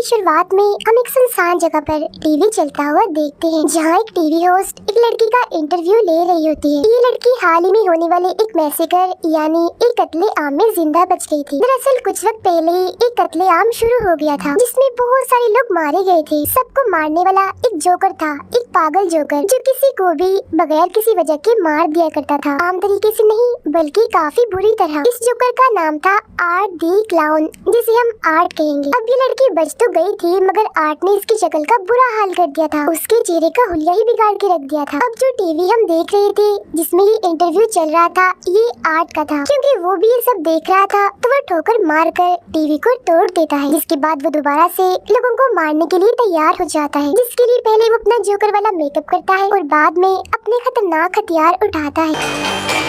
शुरुआत में हम एक सुनसान जगह पर टीवी चलता हुआ देखते हैं, जहाँ एक टीवी होस्ट एक लड़की का इंटरव्यू ले रही होती है। ये लड़की हाल ही में होने वाले एक मैसेकर यानी एक कत्ले आम में जिंदा बच गई थी। दरअसल कुछ वक्त पहले ही एक कत्ले आम शुरू हो गया था, जिसमें बहुत सारे लोग मारे गए थे। सबको मारने वाला एक जोकर था, एक पागल जोकर, जो किसी को भी बगैर किसी वजह के मार दिया करता था। आम तरीके से नहीं, बल्कि काफी बुरी तरह। इस जोकर का नाम था आर्ट दी क्लाउन, जिसे हम आर्ट कहेंगे। अब ये लड़की बच तो गई थी, मगर आर्ट ने इसकी शक्ल का बुरा हाल कर दिया था। उसके चेहरे का हुलिया ही बिगाड़ के रख दिया था। अब जो टीवी हम देख रहे थे, जिसमें ये इंटरव्यू चल रहा था, ये आर्ट का था। क्योंकि वो भी ये सब देख रहा था, तो वो ठोकर मार कर टीवी को तोड़ देता है। जिसके बाद वो दोबारा से लोगों को मारने के लिए तैयार हो जाता है, जिसके लिए पहले वो अपना जोकर वाला मेकअप करता है और बाद में अपने खतरनाक हथियार उठाता है।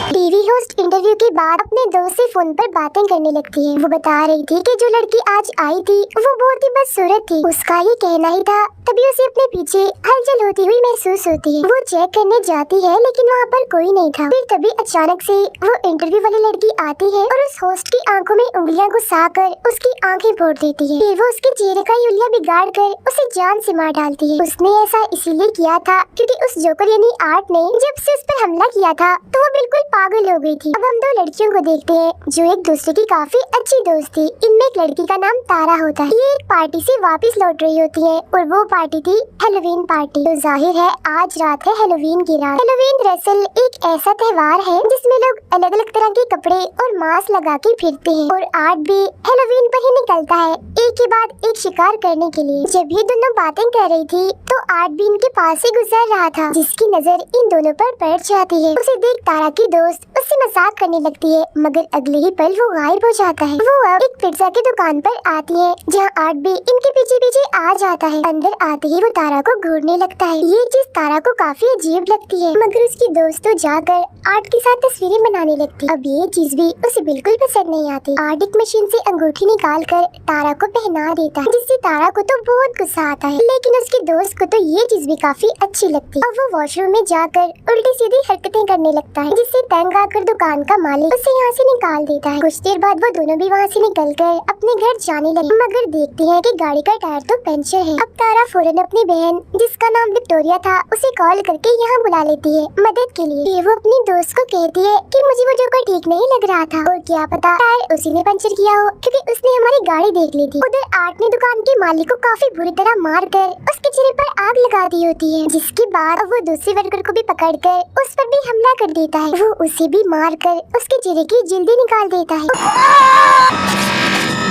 टीवी होस्ट इंटरव्यू के बाद अपने दोस्त से फोन पर बातें करने लगती है। वो बता रही थी कि जो लड़की आज आई थी वो बहुत ही बदसूरत थी। उसका ये कहना ही था, तभी उसे अपने पीछे हलचल होती हुई महसूस होती है। वो चेक करने जाती है, लेकिन वहाँ पर कोई नहीं था। फिर तभी अचानक से वो इंटरव्यू वाली लड़की आती है और उस होस्ट की आंखों में उंगलियां घुसाकर उसकी आंखें फोड़ देती है। फिर वो उसके चेहरे का हुलिया बिगाड़ कर उसे जान से मार डालती है। उसने ऐसा इसीलिए किया था क्योंकि उस जोकर यानी आर्ट ने जब से उस पर हमला किया था, तो वो बिल्कुल पागल हो गई थी। अब हम दो लड़कियों को देखते हैं जो एक दूसरे की काफी अच्छी दोस्त थी। इनमें एक लड़की का नाम तारा होता है। ये एक पार्टी से वापस लौट रही होती है और वो पार्टी थी हैलोवीन पार्टी। तो जाहिर है आज रात है हैलोवीन की रात। हैलोवीन दरअसल एक ऐसा त्योहार है जिसमें लोग अलग अलग तरह के कपड़े और मास्क लगा के फिरते हैं, और आर्ट भी हैलोवीन पर ही निकलता है एक के बाद एक शिकार करने के लिए। जब ये दोनों बातें कर रही थी, तो आर्ट भी इनके पास से गुजर रहा था, जिसकी नजर इन दोनों पर पड़ जाती है। उसे देख तारा की दोस्त उससे मजाक करने लगती है, मगर अगले ही पल वो गायब हो जाता है। वो अब एक पिज्जा की दुकान पर आती है, जहाँ आर्ट भी इनके पीछे पीछे आ जाता है। अंदर आते ही वो तारा को घूरने लगता है। ये चीज तारा को काफी अजीब लगती है, मगर उसकी दोस्त तो जाकर आर्ट के साथ तस्वीरें बनाने लगती। अब ये चीज भी उसे बिल्कुल पसंद नहीं आती। आर्ट एक मशीन से अंगूठी निकाल कर तारा को पहना देता है, जिससे तारा को तो बहुत गुस्सा आता है, लेकिन उसकी दोस्त को तो ये चीज भी काफी अच्छी लगती है। अब वो वॉशरूम में जाकर उल्टी सीधी हरकतें करने लगता है, जिससे तंग आकर दुकान का मालिक उसे यहाँ से निकाल देता है। कुछ देर बाद वो दोनों भी वहाँ से निकलकर अपने घर जाने लगे, मगर देखती है कि गाड़ी का टायर तो पंचर है। अब तारा फौरन अपनी बहन, जिसका नाम विक्टोरिया था, उसे कॉल करके यहाँ बुला लेती है मदद के लिए। फिर वो अपनी दोस्त को कहती है कि मुझे वो जोकर ठीक नहीं लग रहा था, और क्या पता टायर उसी ने पंचर किया हो, क्योंकि उसने हमारी गाड़ी देख ली थी। उधर आर्ट ने दुकान के मालिक को काफी बुरी तरह मार कर उसके चेहरे पर आग लगा दी होती है, जिसके बाद वो दूसरे वर्कर को भी पकड़कर उस पर भी हमला कर देता है। वो उसे भी मार कर उसके चेहरे की जल्दी निकाल देता है।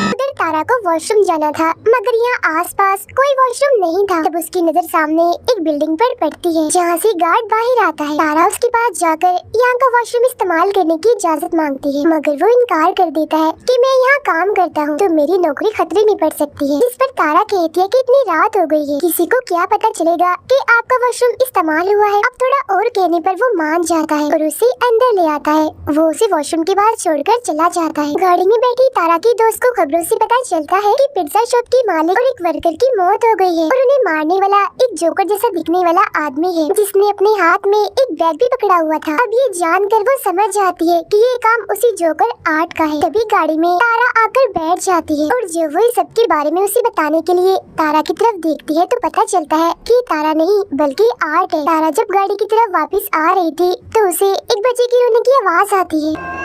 उधर तारा को वॉशरूम जाना था, मगर यहाँ आसपास कोई वॉशरूम नहीं था। तब उसकी नजर सामने एक बिल्डिंग पर पड़ती है, जहाँ से गार्ड बाहर आता है। तारा उसके पास जाकर यहाँ का वॉशरूम इस्तेमाल करने की इजाजत मांगती है, मगर वो इनकार कर देता है कि मैं यहाँ काम करता हूँ, तो मेरी नौकरी खतरे में पड़ सकती है। इस पर तारा कहती है कि इतनी रात हो गई है, किसी को क्या पता चलेगा कि आपका वॉशरूम इस्तेमाल हुआ है। अब थोड़ा और कहने पर वो मान जाता है और उसे अंदर ले आता है। वो उसे वॉशरूम के बाहर छोड़कर चला जाता है। गाड़ी में बैठी तारा की दोस्त को खबरों से पता चलता है कि पिज्जा शॉप की मालिक और एक वर्कर की मौत हो गई है, और उन्हें मारने वाला एक जोकर जैसा दिखने वाला आदमी है, जिसने अपने हाथ में एक बैग भी पकड़ा हुआ था। अब ये जानकर वो समझ जाती है कि ये काम उसी जोकर आर्ट का है। तभी गाड़ी में तारा आकर बैठ जाती है, और जब वो सब के बारे में उसे बताने के लिए तारा की तरफ देखती है, तो पता चलता है कि तारा नहीं बल्कि आर्ट है। तारा जब गाड़ी की तरफ वापस आ रही थी, तो उसे एक बच्चे की रोने की आवाज आती है।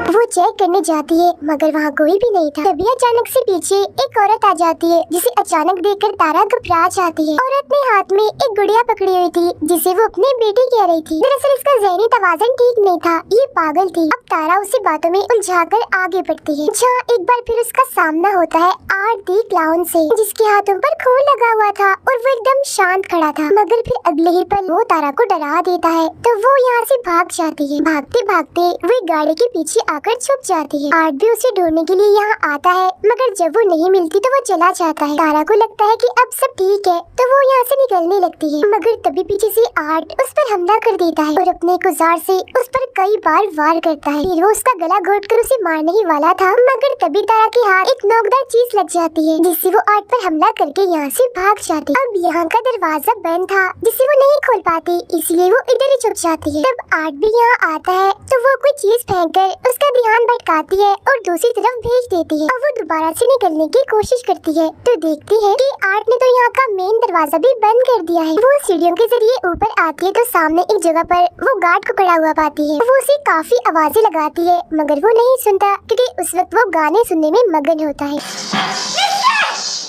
वो चेक करने जाती है, मगर वहाँ कोई भी नहीं था। तभी अचानक से पीछे एक औरत आ जाती है, जिसे अचानक देखकर तारा घबरा जाती है। औरत ने हाथ में एक गुड़िया पकड़ी हुई थी, जिसे वो अपनी बेटी कह रही थी। दरअसल इसका ज़हनी तवाज़ुन ठीक नहीं था, ये पागल थी। अब तारा उसे बातों में उलझाकर आगे बढ़ती है, जहाँ एक बार फिर उसका सामना होता है आर्ट दी क्लाउन से, जिसके हाथों पर खून लगा हुआ था और वो एकदम शांत खड़ा था। मगर फिर अगले ही पल वो तारा को डरा देता है, तो वो यहाँ से भाग जाती है। भागते भागते वो एक गाड़ी के पीछे आकर छुप जाती है। आर्ट भी उसे ढूंढने के लिए यहाँ आता है, मगर जब वो नहीं मिलती तो वो चला जाता है। तारा को लगता है कि अब सब ठीक है, तो वो यहाँ से निकलने लगती है, मगर तभी पीछे से आर्ट उस पर हमला कर देता है और अपने औजार से उस पर कई बार वार करता है। फिर वो उसका गला घोटकर उसे मारने ही वाला था, मगर तभी तारा के हाथ एक नोकदार चीज लग जाती है, जिससे वो आर्ट पर हमला करके यहाँ से भाग जाती है। अब यहाँ का दरवाजा बंद था, जिसे वो नहीं खोल पाती, इसलिए वो इधर ही छुप जाती है। तब आर्ट भी यहाँ आता है, तो वो कोई चीज फेंक कर उसका ध्यान भटकाती है और दूसरी तरफ भेज देती है। अब वो दोबारा से निकलने की कोशिश करती है तो देखती है कि आर्ट ने तो यहाँ का मेन दरवाजा भी बंद कर दिया है। वो सीढ़ियों के जरिए ऊपर आती है तो सामने एक जगह पर वो गार्ड को खड़ा हुआ पाती है। वो उसे काफी आवाजें लगाती है मगर वो नहीं सुनता क्योंकि उस वक्त वो गाने सुनने में मगन होता है।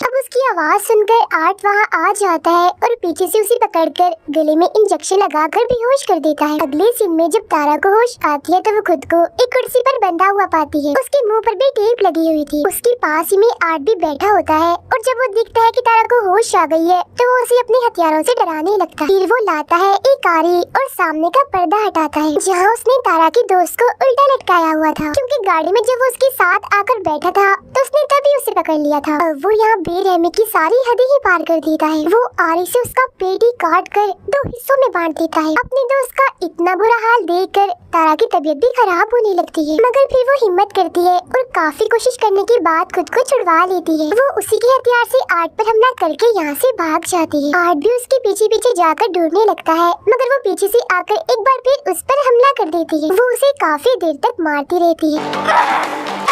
अब उसकी आवाज सुनकर आर्ट वहाँ आ जाता है और पीछे से उसे पकड़कर गले में इंजेक्शन लगाकर बेहोश कर देता है। अगले सीन में जब तारा को होश आती है तो वो खुद को एक कुर्सी पर बंधा हुआ पाती है। उसके मुंह पर भी टेप लगी हुई थी। उसके पास ही में आर्ट भी बैठा होता है और जब वो देखता है कि तारा को होश आ गई है तो वो उसे अपने हथियारों से डराने लगता है। फिर वो लाता है एक आरी और सामने का पर्दा हटाता है जहाँ उसने तारा की दोस्त को उल्टा लटकाया हुआ था, क्योंकि गाड़ी में जब वो उसके साथ आकर बैठा था तो उसने तभी उसे पकड़ लिया था। अब वो यहाँ बेरहमी की सारी हदें ही पार कर देता है। वो आरी से उसका पेट ही काट कर 2 हिस्सों में बांट देता है। अपने दोस्त का इतना बुरा हाल देखकर तारा की तबीयत भी खराब होने लगती है, मगर फिर वो हिम्मत करती है और काफी कोशिश करने के बाद खुद को छुड़वा लेती है। वो उसी के हथियार से आर्ट पर हमला करके यहाँ से भाग जाती है। आर्ट भी उसके पीछे पीछे जाकर ढूंढने लगता है मगर वो पीछे से आकर एक बार फिर उस पर हमला कर देती है। वो उसे काफी देर तक मारती रहती है।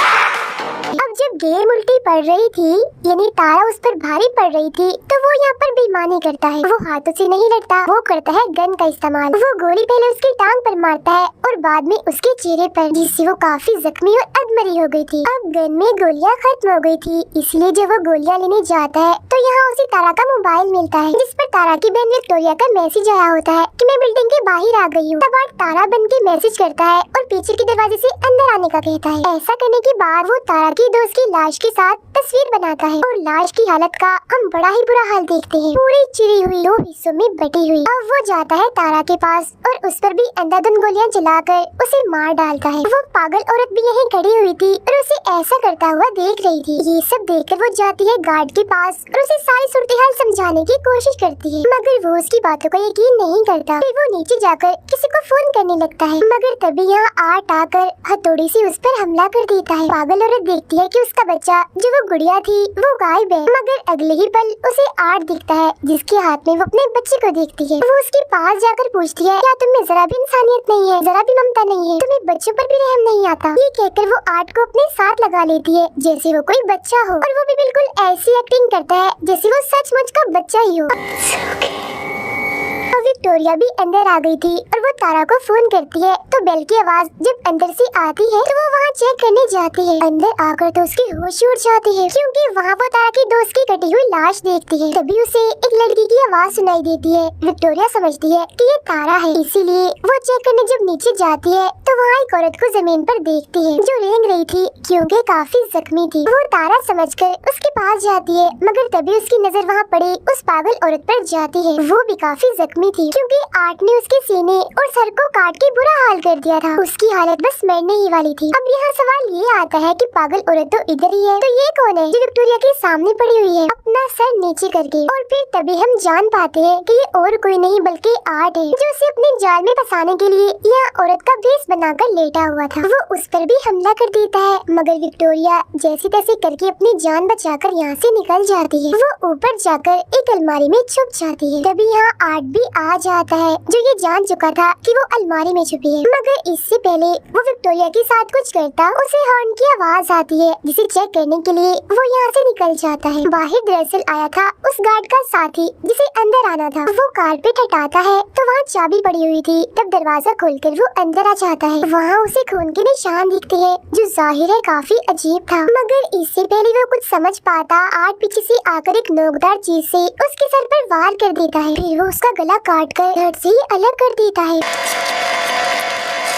अब जब गेम उल्टी पड़ रही थी यानी तारा उस पर भारी पड़ रही थी तो वो यहाँ पर बेईमानी करता है। वो हाथों से नहीं लड़ता, वो करता है गन का इस्तेमाल। वो गोली पहले उसकी टांग पर मारता है और बाद में उसके चेहरे पर, जिससे वो काफी जख्मी और अधमरी हो गई थी। अब गन में गोलियां खत्म हो गई थी, इसलिए जब वो गोलियां लेने जाता है तो यहाँ उसे तारा का मोबाइल मिलता है जिस पर तारा की बहन विक्टोरिया का मैसेज आया होता है कि मैं बिल्डिंग के बाहर आ गई हूँ। तब आर्ट तारा बन के मैसेज करता है और पीछे के दरवाजे से अंदर आने का कहता है। ऐसा करने के बाद वो तारा की दोस्त की लाश के साथ तस्वीर बनाता है और लाश की हालत का हम बड़ा ही बुरा हाल देखते हैं, पूरी चिरी हुई 2 हिस्सों में बटी हुई। अब वो जाता है तारा के पास और उस पर भी अंधाधुंध गोलियां चलाकर उसे मार डालता है। वो पागल औरत भी यहीं खड़ी हुई थी और उसे ऐसा करता हुआ देख रही थी। ये सब देखकर वो जाती है गार्ड के पास और उसे सारी सूरत-ए-हाल समझाने की कोशिश करती है, मगर वो उसकी बातों का यकीन नहीं करता। फिर वो नीचे जाकर किसी को फोन करने लगता है, मगर तभी यहाँ आर्ट आकर हथौड़ी से उस पर हमला कर देता है। पागल औरत देखती है कि उसका बच्चा जो वो गुड़िया थी वो गायब है, मगर अगले ही पल उसे आर्ट दिखता है जिसके हाथ में वो अपने बच्चे को देखती है। वो उसके पास जाकर पूछती है क्या तुम्हें जरा भी इंसानियत नहीं है, जरा भी ममता नहीं है, तुम्हें बच्चों पर भी रहम नहीं आता। ये कहकर वो आर्ट को अपने साथ लगा लेती है जैसे वो कोई बच्चा हो, और वो भी बिल्कुल ऐसी एक्टिंग करता है जैसे वो सचमुच का बच्चा ही हो। विक्टोरिया भी अंदर आ गई थी और वो तारा को फोन करती है तो बेल की आवाज जब अंदर से आती है तो वो वहाँ चेक करने जाती है। अंदर आकर तो उसकी होश उड़ जाती है क्योंकि वहाँ वो तारा की दोस्त की कटी हुई लाश देखती है। तभी उसे एक लड़की की आवाज सुनाई देती है। विक्टोरिया समझती है कि ये तारा है, इसीलिए वो चेक करने जब नीचे जाती है तो वहाँ एक औरत को जमीन पर देखती है जो रेंग रही थी क्योंकि काफी जख्मी थी। वो तारा समझकर उसके पास जाती है, मगर तभी उसकी नजर वहाँ पड़ी उस पागल औरत पर जाती है। वो भी काफी जख्मी थी क्योंकि आर्ट ने उसके सीने और सर को काट के बुरा हाल कर दिया था। उसकी हालत बस मरने ही वाली थी। अब यहाँ सवाल ये आता है कि पागल औरत तो इधर ही है, तो ये कौन है जो विक्टोरिया के सामने पड़ी हुई है अपना सर नीचे करके? और फिर तभी हम जान पाते हैं कि ये और कोई नहीं बल्कि आर्ट है जो उसे अपने जाल में फंसाने के लिए यह औरत का भेष बनाकर लेटा हुआ था। वो उस पर भी हमला कर देता है, मगर विक्टोरिया जैसे तैसे करके अपनी जान बचाकर यहाँ से निकल जाती है। वो ऊपर जाकर एक अलमारी में छुप जाती है। तभी यहाँ आर्ट भी आ जाता है जो ये जान चुका था कि वो अलमारी में छुपी है, मगर इससे पहले वो विक्टोरिया के साथ कुछ करता उसे हॉर्न की आवाज आती है जिसे चेक करने के लिए वो यहाँ से निकल जाता है। बाहर दरअसल आया था उस गार्ड का साथी जिसे अंदर आना था। वो कारपेट हटाता है तो वहाँ चाबी पड़ी हुई थी। तब दरवाजा खोलकर वो अंदर आ जाता है। वहाँ उसे खून के निशान दिखते हैं जो जाहिर है काफी अजीब था, मगर इससे पहले वो कुछ समझ पाता आर्ट पीछे से आकर एक नोकदार चीज से उसके सर पर वार कर देता है। फिर वो उसका गला काट कर धड़ से ही अलग कर देता है।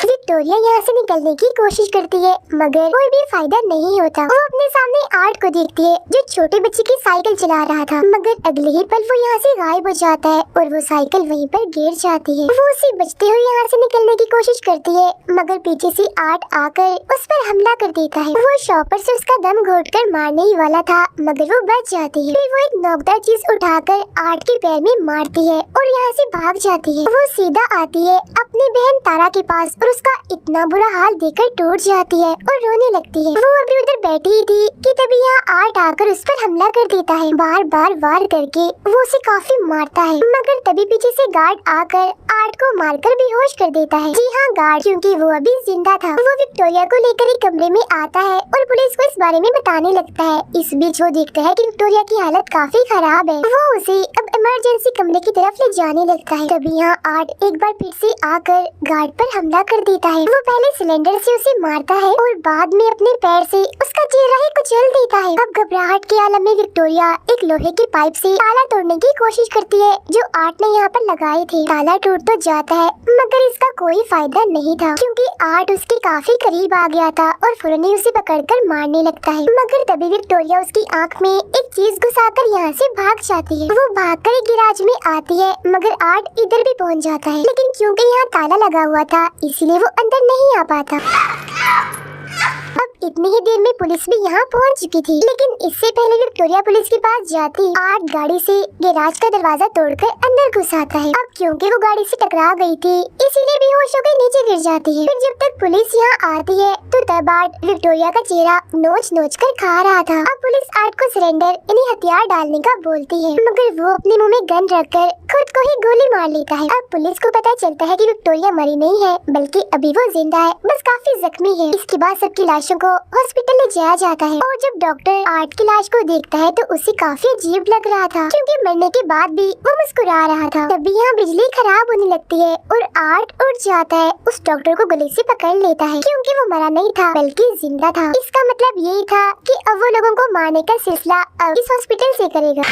विक्टोरिया यहाँ से निकलने की कोशिश करती है, मगर कोई भी फायदा नहीं होता। वो अपने सामने आर्ट को देखती है जो छोटे बच्चे की साइकिल चला रहा था, मगर अगले ही पल वो यहाँ से गायब हो जाता है और वो साइकिल वहीं पर गिर जाती है। वो उसे बचते हुए यहाँ से निकलने की कोशिश करती है, मगर पीछे से आर्ट आकर उस पर हमला कर देता है। वो शॉपर से उसका दम घोटकर मारने ही वाला था, मगर वो बच जाती है। फिर वो एक नोकदार चीज उठाकर आर्ट के पैर में मारती है और यहाँ से भाग जाती है। वो सीधा आती है अपनी बहन तारा के पास और उसका इतना बुरा हाल देखकर टूट जाती है और रोने लगती है। वो अभी उधर बैठी ही थी कि तभी यहाँ आर्ट आकर उस पर हमला कर देता है। बार बार वार करके वो उसे काफी मारता है, मगर तभी पीछे से गार्ड आकर आर्ट को मारकर बेहोश कर देता है। जी हाँ, गार्ड, क्योंकि वो अभी जिंदा था, वो विक्टोरिया को लेकर एक कमरे में आता है और पुलिस को इस बारे में बताने लगता है। इस बीच वो देखता है कि विक्टोरिया की हालत काफी खराब है। वो उसे अब इमरजेंसी कमरे की तरफ ले जाने लगता है। तभी यहाँ आर्ट एक बार फिर से आकर गार्ड पर हमला कर देता है। वो पहले सिलेंडर से उसे मारता है और बाद में अपने पैर से उसका चेहरा ही कुचल देता है। अब घबराहट के आलम में विक्टोरिया एक लोहे की पाइप से ताला तोड़ने की कोशिश करती है जो आर्ट ने यहाँ पर लगाए थे। ताला टूट तो जाता है, मगर इसका कोई फायदा नहीं था, क्योंकि आर्ट उसके काफी करीब आ गया था और फौरन ही उसे पकड़कर मारने लगता है। मगर तभी विक्टोरिया उसकी आंख में एक चीज घुसाकर यहाँ से भाग जाती है। वो भागकर एक गिराज में आती है, मगर आर्ट इधर भी पहुँच जाता है, लेकिन क्योंकि यहाँ ताला लगा हुआ था इसीलिए वो अंदर नहीं आ पाता। अब इतनी ही देर में पुलिस भी यहाँ पहुँच चुकी थी, लेकिन इससे पहले विक्टोरिया पुलिस के पास जाती आर्ट गाड़ी से गैराज का दरवाजा तोड़कर अंदर घुस आता है। अब क्योंकि वो गाड़ी से टकरा गई थी इसीलिए बेहोश होकर नीचे गिर जाती है। फिर जब तक पुलिस यहाँ आती है तो तब आर्ट विक्टोरिया का चेहरा नोच नोच कर खा रहा था। अब पुलिस आर्ट को सरेंडर यानी हथियार डालने का बोलती है, मगर वो अपने मुँह में गन रखकर खुद को ही गोली मार लेता है। अब पुलिस को पता चलता है कि विक्टोरिया मरी नहीं है, बल्कि अभी वो जिंदा है, बस काफी जख्मी है। इसके बाद सबकी लाशों को हॉस्पिटल ले जाया जाता है और जब डॉक्टर आर्ट की लाश को देखता है तो उसे काफी अजीब लग रहा था, क्योंकि मरने के बाद भी वो मुस्कुरा रहा था। तभी यहाँ बिजली खराब होने लगती है और आर्ट उठ जाता है, उस डॉक्टर को गले से पकड़ लेता है, क्योंकि वो मरा नहीं था बल्कि जिंदा था। इसका मतलब यही था कि अब वो लोगों को मारने का सिलसिला अब इस हॉस्पिटल से करेगा।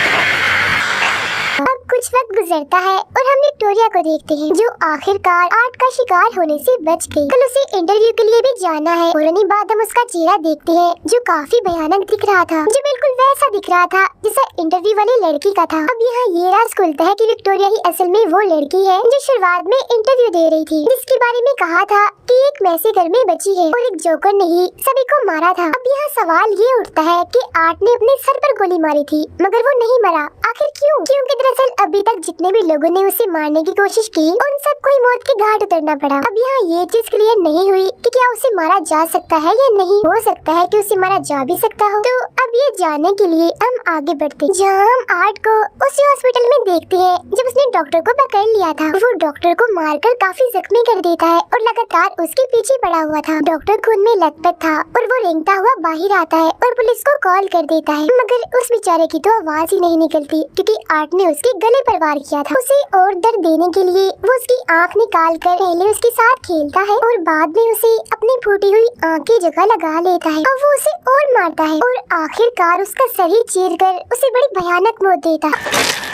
अब कुछ वक्त गुजरता है और हम विक्टोरिया को देखते हैं जो आखिरकार आर्ट का शिकार होने से बच गई। कल उसे इंटरव्यू के लिए भी जाना है। फौरन बाद हम उसका चेहरा देखते हैं जो काफी भयानक दिख रहा था, जो बिल्कुल वैसा दिख रहा था जैसा इंटरव्यू वाली लड़की का था। अब यहाँ ये राज खुलता है कि विक्टोरिया ही असल में वो लड़की है जो शुरुआत में इंटरव्यू दे रही थी, जिसके बारे में कहा था कि एक मैसे घर में बची है और एक जोकर ने ही सभी को मारा था। अब यहाँ सवाल ये उठता है कि आर्ट ने अपने सर पर गोली मारी थी मगर वो नहीं मरा, आखिर क्यों? क्योंकि दरअसल अभी तक जितने भी लोगों ने उसे मारने की कोशिश की उन सबको ही मौत के घाट उतरना पड़ा। अब यहाँ ये चीज क्लियर नहीं हुई कि क्या उसे मारा जा सकता है या नहीं। हो सकता है कि उसे मारा जा भी सकता हो। तो अब ये जानने के लिए हम आगे बढ़ते हैं, जहाँ हम आर्ट को उसी हॉस्पिटल में देखते हैं जब उसने डॉक्टर को पकड़ लिया था। वो डॉक्टर को मारकर काफी जख्मी कर देता है और लगातार उसके पीछे पड़ा हुआ था। डॉक्टर खून में लथपथ था और वो रेंगता हुआ बाहर आता है और पुलिस को कॉल कर देता है, मगर उस बेचारे की तो आवाज ही नहीं निकलती, क्योंकि आर्ट ने उसके गले पर वार किया था। उसे और दर्द देने के लिए वो उसकी आंख निकाल कर पहले उसके साथ खेलता है और बाद में उसे अपनी फूटी हुई आंख की जगह लगा लेता है। अब वो उसे और मारता है और आखिरकार उसका सर ही चीरकर उसे बड़ी भयानक मौत देता है।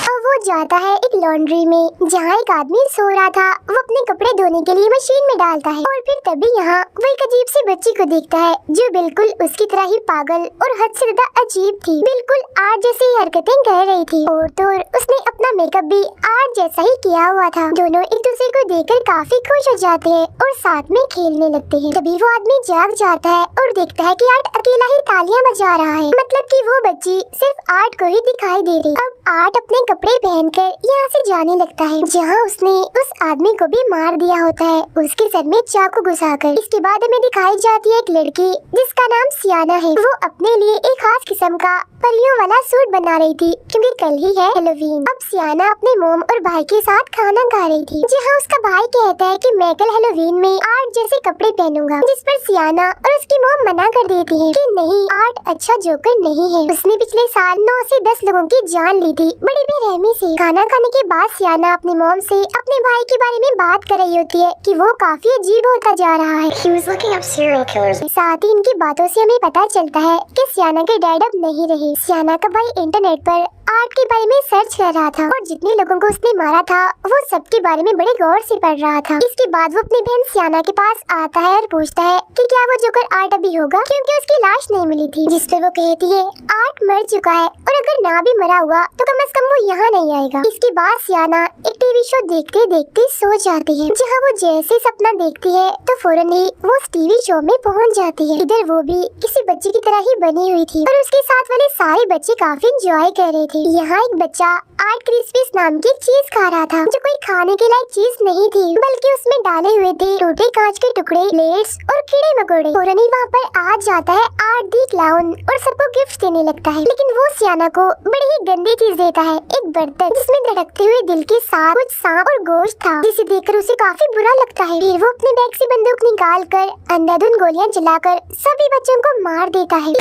अब वो जाता है एक लॉन्ड्री में जहाँ एक आदमी सो रहा था। वो अपने कपड़े धोने के लिए मशीन में डालता है और फिर तभी यहाँ वो एक अजीब सी बच्ची को देखता है जो बिल्कुल उसकी तरह ही पागल और हद से ज्यादा अजीब थी। बिल्कुल आर्ट जैसी हरकतें कर रही थी और तो उसने अपना मेकअप भी आर्ट जैसा ही किया हुआ था। दोनों एक दूसरे को देखकर काफी खुश हो जाते हैं और साथ में खेलने लगते हैं। तभी वो आदमी जाग जाता है और देखता है कि आर्ट अकेला ही तालियां बजा रहा है, मतलब कि वो बच्ची सिर्फ आर्ट को ही दिखाई दे रही। अब आर्ट अपने कपड़े पहनकर यहाँ से जाने लगता है जहाँ उसने उस आदमी को भी मार दिया होता है, उसके सर में चाकू घुसाकर। इसके बाद हमें दिखाई जाती है एक लड़की जिसका नाम सियाना है। वो अपने लिए एक खास किस्म का परियों वाला सूट बना रही थी, क्योंकि कल ही है हेलोवीन। अब सियाना अपने मोम और भाई के साथ खाना खा रही थी, जहाँ उसका भाई कहता है कि मैं कल हेलोवीन में आर्ट जैसे कपड़े पहनूंगा, जिस पर सियाना और उसकी मोम मना कर देती है कि नहीं, आर्ट अच्छा जोकर नहीं है, उसने पिछले साल 9 से 10 लोगों की जान ली थी बड़ी बेरहमी से। खाना खाने के बाद सियाना अपनी मोम से अपने भाई के बारे में बात कर रही होती है कि वो काफी अजीब होता जा रहा है। He was looking up serial killers. साथ ही इनकी बातों से हमें पता चलता है कि सियाना के डैड अब नहीं रहे। सियाना का भाई इंटरनेट पर आर्ट के बारे में सर्च कर रहा था और जितने लोगों को उसने मारा था वो सबके बारे में बड़े गौर से पढ़ रहा था। इसके बाद वो अपनी बहन सियाना के पास आता है और पूछता है कि क्या वो जोकर आर्ट अभी होगा, क्योंकि उसकी लाश नहीं मिली थी। जिस पे वो कहती है आर्ट मर चुका है और अगर ना भी मरा हुआ तो कम से कम वो यहाँ नहीं आएगा। इसके बाद सियाना एक टीवी शो देखते देखते सो जाती है, जहाँ वो जैसे सपना देखती है तो फौरन ही वो उस टीवी शो में पहुँच जाती है। इधर वो भी किसी बच्चे की तरह ही बनी हुई थी और उसके साथ वाले सारे बच्चे काफी इंजॉय कर रहे थे। थी। यहाँ एक बच्चा आर्ट क्रिस्पीज नाम की चीज खा रहा था, जो कोई खाने के लायक चीज नहीं थी, बल्कि उसमें डाले हुए थे टूटे कांच के टुकड़े, प्लेट्स और कीड़े मकोड़े। फौरन ही वहाँ पर आ जाता है आर्ट दी क्लाउन और सबको गिफ्ट देने लगता है, लेकिन वो सियाना को बड़ी ही गंदी चीज देता है, एक बर्तन जिसमें धड़कते हुए दिल के साथ कुछ सांप और गोश्त था, जिसे देखकर उसे काफी बुरा लगता है। फिर वो अपने बैग से बंदूक निकाल कर अंधाधुंध गोलियां चलाकर सभी बच्चों को मार देता है।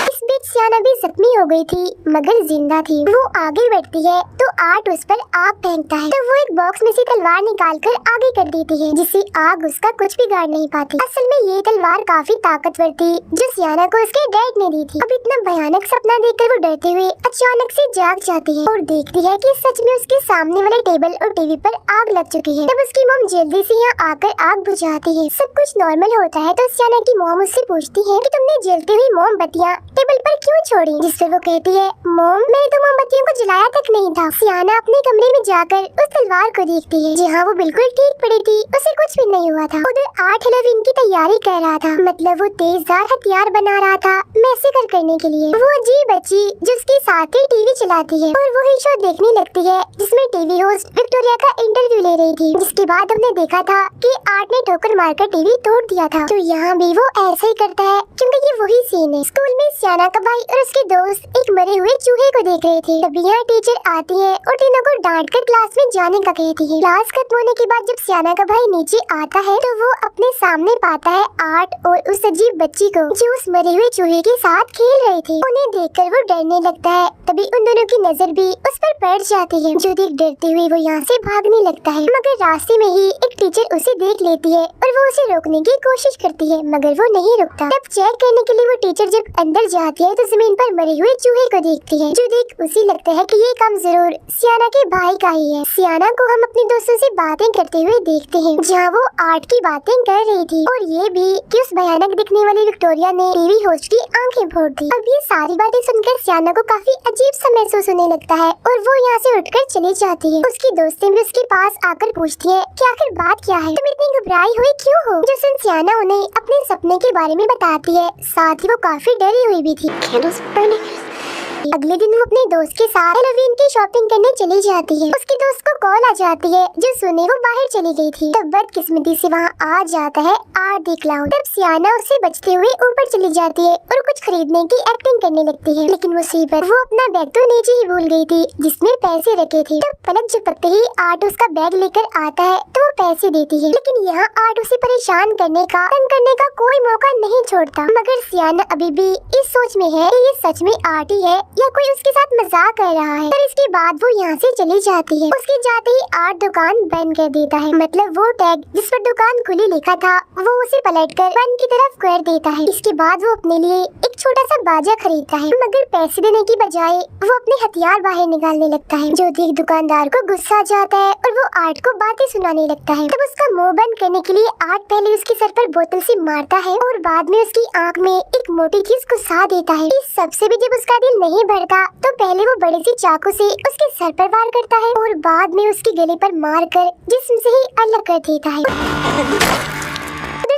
इस बीच सियाना भी जख्मी हो गई थी मगर जिंदा थी। वो आगे बढ़ती है तो आर्ट उस पर आग फेंकता है, तो वो एक बॉक्स में से तलवार निकाल कर आगे कर देती है, जिससे आग उसका कुछ बिगाड़ नहीं पाती। असल में ये तलवार काफी ताकतवर थी, जो सियाना को उसके डैड ने दी थी। अब इतना भयानक सपना देखकर वो डरते हुए अचानक से जाग जाती है और देखती है कि सच में उसके सामने वाले टेबल और टीवी पर आग लग चुकी है। तब उसकी मॉम जल्दी से यहाँ आकर आग बुझाती है। सब कुछ नॉर्मल होता है तो सियाना की मॉम उससे पूछती है कि तुमने जलती हुई मोमबत्तियाँ टेबल पर क्यों छोड़ी, जिससे वो कहती है मॉम मैंने तो मोमबत्तियों को जलाया तक नहीं था। सियाना अपने कमरे में जाकर उस तलवार को देखती है, जहाँ वो बिल्कुल ठीक पड़ी थी, उसे कुछ भी नहीं हुआ था। उधर आर्ट हैलोवीन की तैयारी कर रहा था, मतलब वो तेजदार हथियार बना रहा था मैसेकर करने के लिए। वो अजीब बच्ची जिसके साथ ही टीवी चलाती है और वही शो देखने लगती है जिसमें टीवी होस्ट विक्टोरिया का इंटरव्यू ले रही थी, जिसके बाद हमने देखा था कि आर्ट ने ठोकर मारकर टीवी तोड़ दिया था। तो यहाँ भी वो ऐसा ही करता है, क्योंकि ये वही सीन है। स्कूल में सियाना का भाई और उसके दोस्त एक मरे हुए चूहे को देख रहे थे, तभी यहाँ टीचर आती है और तीनों को डांट कर क्लास में जाने का कहती है। क्लास खत्म होने के बाद जब सियाना का भाई नीचे आता है तो वो अपने सामने पाता है आर्ट और उस अजीब बच्ची को, जो उस मरे हुए चूहे के साथ खेल रहे थे। उन्हें देखकर वो डरने लगता है, तभी उन दोनों की नजर भी उस पर पड़ जाती है, जो देख डरते हुए वो यहाँ से भागने लगता है। मगर रास्ते में ही एक टीचर उसे देख लेती है और वो उसे रोकने की कोशिश करती है, मगर वो नहीं रुकता। तब चेक करने के लिए वो टीचर जब अंदर जाती है तो जमीन पर मरे हुए चूहे को देखती है, जो देख उसे लगता है कि ये काम जरूर सियाना के भाई का ही है। सियाना को हम अपने दोस्तों से बातें करते हुए देखते हैं, जहाँ वो आर्ट की बातें कर रही थी, और ये भी कि उस भयानक दिखने वाली विक्टोरिया ने टीवी होस्ट की आंखें फोड़ दी। अब ये सारी बातें सुनकर सियाना को काफी अजीब सा महसूस होने लगता है और वो यहाँ से उठकर चली जाती है। उसकी दोस्तें भी उसके पास आकर पूछती है कि आखिर बात क्या है, तुम इतनी घबराई हुई क्यों हो। जो सुन सियाना उन्हें अपने सपने के बारे में बताती है, साथ ही वो काफी डरी हुई भी थी। अगले दिन वो अपने दोस्त के साथ हैलोवीन की शॉपिंग करने चली जाती है। उसके दोस्त को कॉल आ जाती है, जो सुने वो बाहर चली गई थी। तब बदकिस्मती से वहाँ आ जाता है आर्ट दी क्लाउन। तब सियाना उससे बचते हुए ऊपर चली जाती है और कुछ खरीदने की एक्टिंग करने लगती है, लेकिन मुसीबत वो अपना बैग तो नीचे ही भूल गई थी जिसमें पैसे रखे थे। तब पलक झपकते ही आर्ट उसका बैग लेकर आता है तो वो पैसे देती है, लेकिन यहाँ आर्ट उसे परेशान करने का, तंग करने का कोई मौका नहीं छोड़ता। मगर सियाना अभी भी इस सोच में है कि ये सच में आर्ट ही है या कोई उसके साथ मजाक कर रहा है। पर इसके बाद वो यहाँ से चली जाती है। उसके जाते ही आर्ट दुकान बंद कर देता है, मतलब वो टैग जिस पर दुकान खुली लिखा था वो उसे पलटकर बंद की तरफ कर देता है। इसके बाद वो अपने लिए एक छोटा सा बाजा खरीदता है, मगर पैसे देने की बजाय वो अपने हथियार बाहर निकालने लगता है, जो देख दुकानदार को गुस्सा आ जाता है और वो आर्ट को बातें सुनाने लगता है। तब उसका मुंह बंद करने के लिए आर्ट पहले उसके सर पर बोतल से मारता है और बाद में उसकी आँख में एक मोटी चीज घुसा देता है। इस सबसे भी जब उसका दिल नहीं भरता तो पहले वो बड़े से चाकू से उसके सर पर वार करता है और बाद में उसके गले पर मारकर जिस्म से ही अलग कर देता है।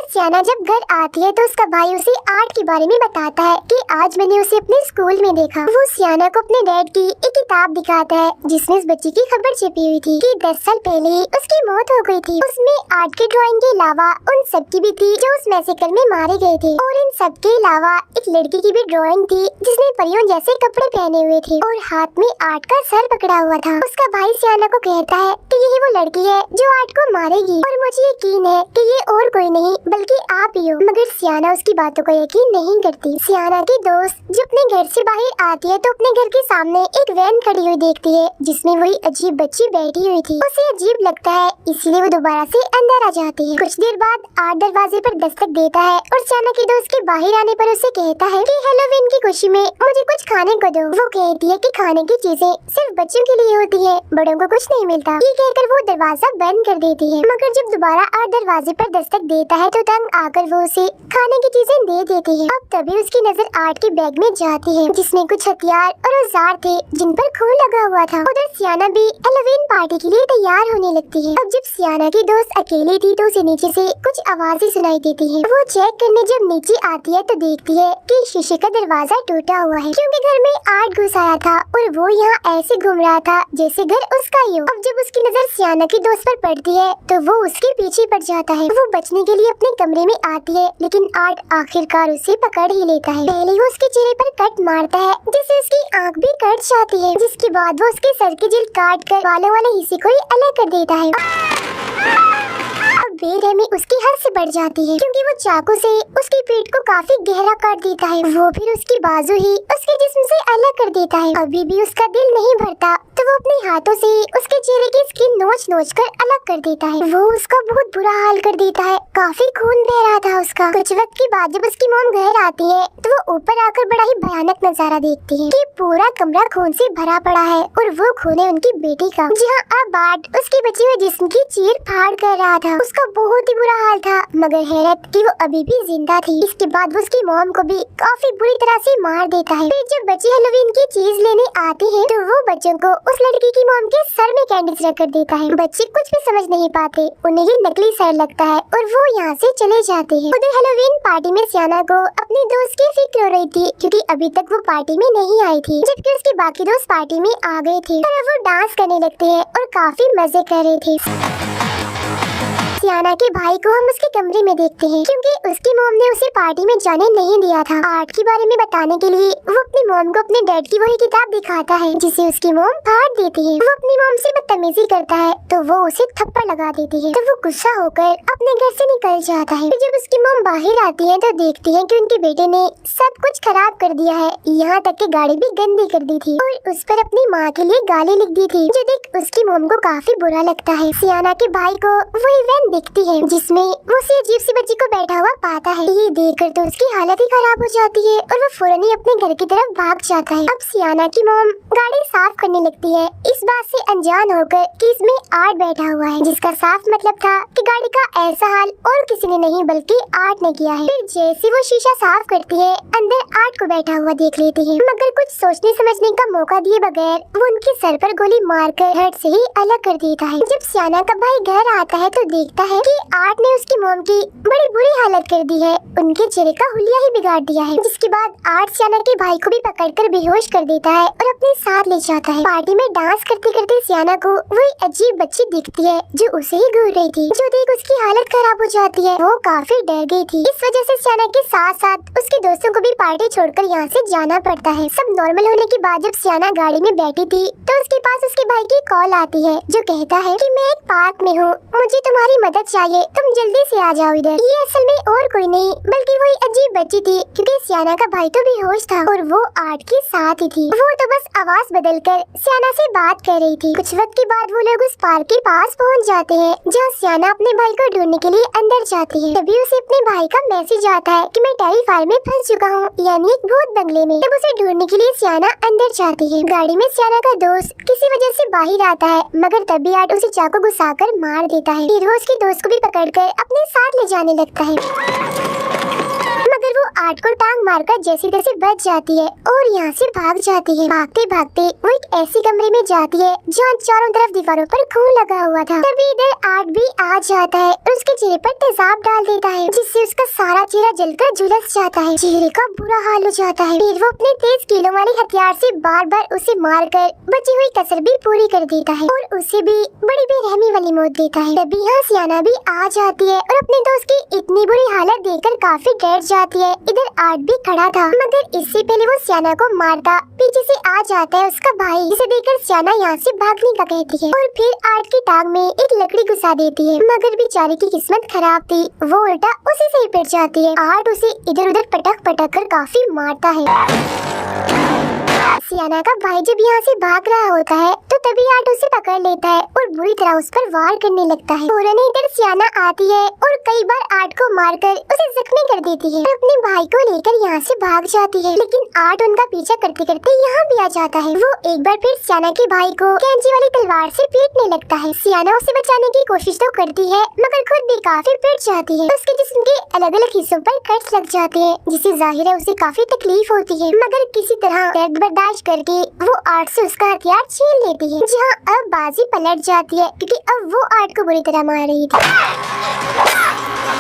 सियाना जब घर आती है तो उसका भाई उसे आर्ट के बारे में बताता है कि आज मैंने उसे अपने स्कूल में देखा। वो सियाना को अपने डैड की एक किताब दिखाता है जिसमें उस बच्ची की खबर छिपी हुई थी कि 10 साल पहले ही उसकी मौत हो गई थी। उसमें आर्ट की ड्राइंग के अलावा उन सब की भी थी जो उस मैसेकर में मारे गए थे, और इन सब के अलावा एक लड़की की भी ड्राइंग थी जिसने परियों जैसे कपड़े पहने हुए थे और हाथ में आर्ट का सर पकड़ा हुआ था। उसका भाई सियाना को कहता है कि यही वो लड़की है जो आर्ट को मारेगी और मुझे यकीन है कि ये और कोई नहीं बल्कि आप ही हो। मगर सियाना उसकी बातों को यकीन नहीं करती। सियाना की दोस्त जब अपने घर से बाहर आती है तो अपने घर के सामने एक वैन खड़ी हुई देखती है जिसमें वही अजीब बच्ची बैठी हुई थी। उसे अजीब लगता है, इसीलिए वो दोबारा से अंदर आ जाती है। कुछ देर बाद आर्ट दरवाजे पर दस्तक देता है और सियाना की दोस्त के बाहर आने पर उसे कहता है कि हैलोवीन की खुशी में मुझे कुछ खाने को दो। वो कहती है कि खाने की चीजें सिर्फ बच्चों के लिए होती है, बड़ों को कुछ नहीं मिलता। ये कहकर वो दरवाजा बंद कर देती है। मगर जब दोबारा आर्ट दरवाजे पर दस्तक देता है तो तंग आकर वो उसे खाने की चीजें दे देती है। अब तभी उसकी नजर आर्ट के बैग में जाती है जिसमें कुछ हथियार और औजार थे जिन पर खून लगा हुआ था। उधर सियाना भी हैलोवीन पार्टी के लिए तैयार होने लगती है। अब जब सियाना की दोस्त अकेली थी तो उसे नीचे से कुछ आवाजें सुनाई देती है। वो चेक करने जब नीचे आती है तो देखती है कि शीशे का दरवाजा टूटा हुआ है क्योंकि घर में आर्ट घुस आया था और वो यहाँ ऐसे घूम रहा था जैसे घर उसका ही हो। अब जब उसकी नजर सियाना की दोस्त पर पड़ती है तो वो उसके पीछे पड़ जाता है। वो बचने के लिए अपने कमरे में आती है लेकिन आर्ट आखिरकार उसे पकड़ ही लेता है। पहले वो उसके चेहरे पर कट मारता है जिससे उसकी आंख भी कट जाती है, जिसके बाद वो उसके सर की जिल्द काट कर बालों वाले हिस्से को ही अलग कर देता है। अब बेरहमी उसकी हद से बढ़ जाती है क्योंकि वो चाकू से उसकी पीठ को काफी गहरा काट देता है। वो फिर उसकी बाजू ही उसके जिस्म से अलग कर देता है। अभी भी उसका दिल नहीं भरता तो वो अपने हाथों से उसके चेहरे की स्किन नोच कर अलग कर देता है। वो उसका बहुत बुरा हाल कर देता है, काफी खून बह रहा था उसका। कुछ वक्त के बाद जब उसकी मॉम घर आती है तो वो ऊपर आकर बड़ा ही भयानक नजारा देखती है कि पूरा कमरा खून से भरा पड़ा है और वो खून है उनकी बेटी का, जहाँ अब आर्ट उसके बचे हुए जिस्म की चीर फाड़ कर रहा था। उसका बहुत ही बुरा हाल था मगर हैरत कि वो अभी भी जिंदा थी। इसके बाद वो उसकी मॉम को भी काफी बुरी तरह से मार देता है। फिर जब बच्चे हैलोवीन की चीज लेने आते हैं तो वो बच्चों को उस लड़की की मॉम के सर में कैंडल्स रख कर देता है। बच्चे कुछ भी समझ नहीं पाते, उन्हें ये नकली सर लगता है और वो यहाँ से चले जाते हैं। उधर हैलोवीन पार्टी में सियाना को अपने दोस्त की फिक्र हो रही थी क्योंकि अभी तक वो पार्टी में नहीं आई थी, जबकि उसके बाकी दोस्त पार्टी में आ गए थे और वो डांस करने लगते हैं और काफी मजे कर रहे थे। सियाना के भाई को हम उसके कमरे में देखते हैं क्योंकि उसकी मॉम ने उसे पार्टी में जाने नहीं दिया था। आर्ट के बारे में बताने के लिए वो अपनी मॉम को अपने डैड की वही किताब दिखाता है जिसे उसकी मॉम फाड़ देती है। वो अपनी मॉम से बदतमीजी करता है तो वो उसे थप्पड़ लगा देती है तो वो गुस्सा होकर अपने घर से निकल जाता है। फिर जब उसकी मॉम बाहर आती है तो देखती है कि उनके बेटे ने सब कुछ खराब कर दिया है, यहाँ तक कि गाड़ी भी गंदी कर दी थी और उस पर अपनी माँ के लिए गाली लिख दी थी, जो देख उसकी मॉम को काफी बुरा लगता है। सियाना के भाई को वो इवेंट दिखती है जिसमें वो उसी अजीब सी बच्ची को बैठा हुआ पाता है। ये देखकर तो उसकी हालत ही खराब हो जाती है और वो फौरन ही अपने घर की तरफ भाग जाता है। अब सियाना की मॉम गाड़ी साफ करने लगती है इस बात से अनजान होकर कि इसमें आर्ट बैठा हुआ है, जिसका साफ मतलब था कि गाड़ी का ऐसा हाल और किसी ने नहीं बल्कि आर्ट ने किया है। फिर जैसे वो शीशा साफ करती है अंदर आर्ट को बैठा हुआ देख लेती है, मगर कुछ सोचने समझने का मौका दिए बगैर वो उनके सर पर गोली मारकर हट से ही अलग कर देता है। जब सियाना का भाई घर आता है तो देखता है कि आर्ट ने उसकी मॉम की बड़ी बुरी हालत कर दी है, उनके चेहरे का हुलिया ही बिगाड़ दिया है। जिसके बाद आर्ट सियाना के भाई को भी पकड़कर बेहोश कर देता है और अपने साथ ले जाता है। पार्टी में डांस करते करते सियाना को वही अजीब बच्ची दिखती है जो उसे ही घूर रही थी, जो देख उसकी हालत खराब हो जाती है। वो काफी डर गई थी, इस वजह से सियाना के साथ साथ उसके दोस्तों को भी पार्टी छोड़कर यहाँ से जाना पड़ता है। सब नॉर्मल होने के बाद जब सियाना गाड़ी में बैठी थी तो उसके पास उसके भाई की कॉल आती है जो कहता है कि मैं एक पार्क में हूँ, मुझे तुम्हारी मदद चाहिए, तुम जल्दी से आ जाओ इधर। ये असल में और कोई नहीं बल्कि वही अजीब बच्ची थी क्योंकि सियाना का भाई तो बेहोश था और वो आर्ट के साथ ही थी। वो तो बस आवाज बदलकर सियाना से बात कर रही थी। कुछ वक्त के बाद वो लोग उस पार्क के पास पहुंच जाते हैं जहाँ सियाना अपने भाई को ढूंढने के लिए अंदर जाती है। तभी उसे अपने भाई का मैसेज आता है कि मैं टेरिफायर में फंस चुका हूँ, यानी एक भूत बंगले में। तब उसे ढूंढने के लिए सियाना अंदर जाती है। गाड़ी में सियाना का दोस्त किसी वजह से बाहर आता है मगर तभी आर्ट उसे चाकू घुसाकर मार देता है। फिर वो उसके दोस्त को भी पकड़कर अपने साथ ले जाने लगता है मगर वो आर्ट को टांग मारकर जैसे तैसे बच जाती है और यहाँ से भाग जाती है। भागते भागते वो एक ऐसे कमरे में जाती है जहाँ चारों तरफ दीवारों पर खून लगा हुआ था। तभी इधर आर्ट भी आ जाता है और उसके चेहरे पर तेजाब डाल देता है जिससे उसका सारा चेहरा जलकर झुलस जाता है। चेहरे का बुरा हाल हो जाता है। फिर वो अपने तेज कीलों वाले हथियार से बार बार उसे मारकर बची हुई कसर भी पूरी कर देता है और उसे भी बड़ी बेरहमी वाली मौत देता है। तभी यहाँ सियाना भी आ जाती है और अपने दोस्त की इतनी बुरी हालत देखकर काफी डर जाती है। इधर आर्ट भी खड़ा था मगर इससे पहले वो सियाना को मारता पीछे से आ जाता है उसका भाई, जिसे देखकर सियाना यहाँ से भागने का कहती है और फिर आर्ट की टांग में एक लकड़ी घुसा देती है मगर बेचारे की किस्मत खराब थी, वो उल्टा उसी से ही पिट जाती है। आर्ट उसे इधर उधर पटक पटक कर काफी मारता है। सियाना का भाई जब यहाँ से भाग रहा होता है तो तभी आर्ट उसे पकड़ लेता है और बुरी तरह उस पर वार करने लगता है। फौरन इधर सियाना आती है और कई बार आर्ट को मारकर उसे जख्मी कर देती है और अपने भाई को लेकर यहाँ से भाग जाती है। लेकिन आर्ट उनका पीछा करते करते यहाँ भी आ जाता है। वो एक बार फिर सियाना के भाई को कैंची वाली तलवार से पीटने लगता है। सियाना उसे बचाने की कोशिश तो करती है मगर खुद भी काफी पिट जाती है। उसके जिस्म के अलग अलग हिस्सों पर कट्स लग जाते हैं जिससे जाहिर है उसे काफी तकलीफ होती है, मगर किसी तरह दर्द बर्दाश्त करके वो आर्ट से उसका हथियार छीन लेती है। जहाँ अब बाजी पलट जाती है क्योंकि अब वो आर्ट को बुरी तरह मार रही थी।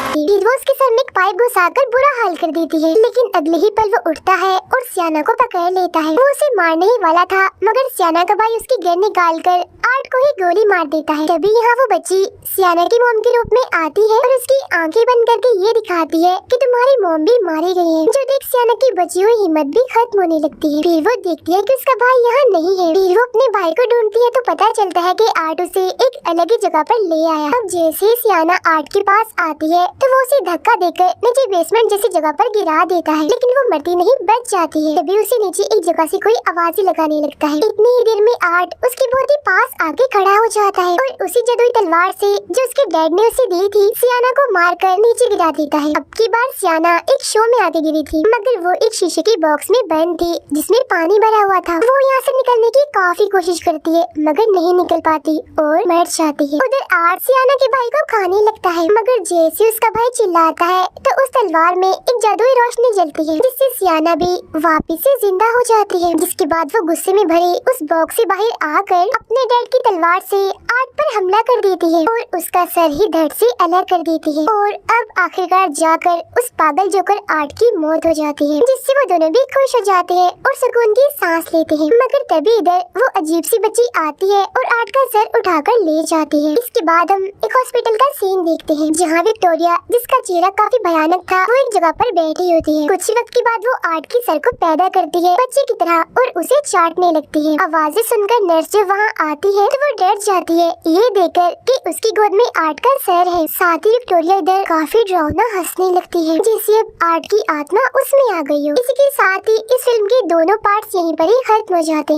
फिर वो उसके सर में एक पाइप घुसाकर बुरा हाल कर देती है, लेकिन अगले ही पल वो उठता है और सियाना को पकड़ लेता है। वो उसे मारने ही वाला था मगर सियाना का भाई उसकी गन निकालकर आर्ट को ही गोली मार देता है। तभी यहाँ वो बच्ची सियाना की मोम के रूप में आती है और उसकी आंखें बंद करके ये दिखाती है कि तुम्हारी मोम भी मारी गई है। जो देख सियाना की बची हुई हिम्मत भी खत्म होने लगती है। फिर वो देखती है कि उसका भाई यहाँ नहीं है। फिर वो अपने भाई को ढूंढती है तो पता चलता है कि आर्ट उसे एक अलग ही जगह पर ले आया। अब जैसे ही सियाना आर्ट के पास आती है तो वो उसे धक्का देकर नीचे बेसमेंट जैसी जगह पर गिरा देता है, लेकिन वो मरती नहीं, बच जाती है। तभी उसे नीचे एक जगह से कोई आवाज लगाने लगता है। इतनी ही देर में आर्ट उसके बहुत ही पास आके खड़ा हो जाता है और उसी जादुई तलवार से जो उसके डैड ने उसे दी थी सियाना को मारकर नीचे गिरा देता है। अब की बार सियाना एक शो में आके गिरी थी मगर वो एक शीशे के बॉक्स में बंद थी जिसमें पानी भरा हुआ था। वो यहाँ से निकलने की काफी कोशिश करती है मगर नहीं निकल पाती और मर जाती है। उधर आर्ट सियाना के भाई को खाने लगता है मगर जैसे उसका भाई चिल्लाता है तो उस तलवार में एक जादुई रोशनी जलती है जिससे सियाना भी वापस से जिंदा हो जाती है। जिसके बाद वो गुस्से में भरे उस बॉक्स से बाहर आकर अपने डैड की तलवार से आर्ट पर हमला कर देती है और उसका सर ही धड़ से अलग कर देती है। और अब आखिरकार जाकर उस पागल जोकर आर्ट की मौत हो जाती है जिससे वो दोनों भी खुश हो जाते हैं और सुकून की सांस लेते हैं। मगर तभी इधर वो अजीब सी बच्ची आती है और आर्ट का सर उठाकर ले जाती है। इसके बाद हम एक हॉस्पिटल का सीन देखते हैं जहाँ विक्टोरिया जिसका चेहरा काफी भयानक था वो एक जगह पर बैठी होती है। कुछ वक्त के बाद वो आर्ट की सर को पैदा करती है बच्चे की तरह और उसे चाटने लगती है। आवाजें सुनकर नर्स जब वहाँ आती है तो वो डर जाती है ये देखकर कि उसकी गोद में आर्ट का सर है। साथ ही विक्टोरिया इधर काफी डरावना हंसने लगती है जैसे अब आर्ट की आत्मा उसमें आ गई हो। इसी के साथ ही इस फिल्म के दोनों पार्ट्स यहीं पर ही खत्म हो जाते हैं।